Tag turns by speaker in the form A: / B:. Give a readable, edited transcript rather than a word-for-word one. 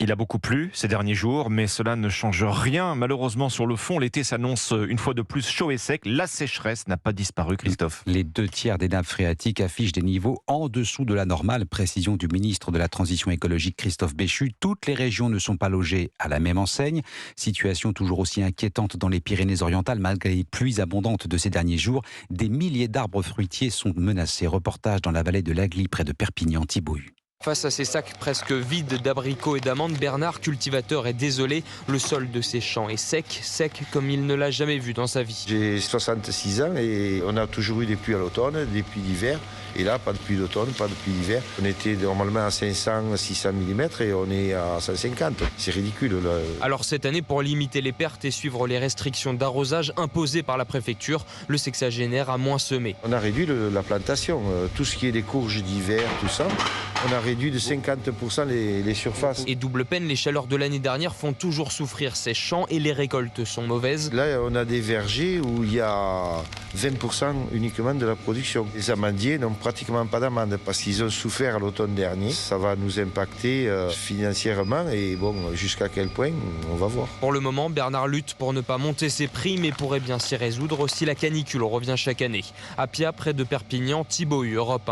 A: Il a beaucoup plu ces derniers jours, mais cela ne change rien. Malheureusement, sur le fond, l'été s'annonce une fois de plus chaud et sec. La sécheresse n'a pas disparu, Christophe.
B: Les 2/3 des nappes phréatiques affichent des niveaux en dessous de la normale. Précision du ministre de la Transition écologique, Christophe Béchu. Toutes les régions ne sont pas logées à la même enseigne. Situation toujours aussi inquiétante dans les Pyrénées-Orientales, malgré les pluies abondantes de ces derniers jours. Des milliers d'arbres fruitiers sont menacés. Reportage dans la vallée de l'Agly, près de Perpignan, Thibaut.
C: Face à ces sacs presque vides d'abricots et d'amandes, Bernard, cultivateur, est désolé. Le sol de ses champs est sec comme il ne l'a jamais vu dans sa vie.
D: J'ai 66 ans et on a toujours eu des pluies à l'automne, des pluies d'hiver. Et là, pas de pluie d'automne, pas de pluie d'hiver. On était normalement à 500, 600 mm et on est à 150. C'est ridicule. Là.
C: Alors cette année, pour limiter les pertes et suivre les restrictions d'arrosage imposées par la préfecture, le sexagénaire a moins semé.
D: On a réduit la plantation. Tout ce qui est des courges d'hiver, tout ça, on a réduit de 50% les surfaces.
C: Et double peine, les chaleurs de l'année dernière font toujours souffrir ces champs et les récoltes sont mauvaises.
D: Là, on a des vergers où il y a 20% uniquement de la production. Les amandiers n'ont pratiquement pas d'amandes parce qu'ils ont souffert l'automne dernier. Ça va nous impacter financièrement et bon, jusqu'à quel point, on va voir.
C: Pour le moment, Bernard lutte pour ne pas monter ses prix, mais pourrait bien s'y résoudre si la canicule revient chaque année. À Pia, près de Perpignan, Thibaut, Europe 1.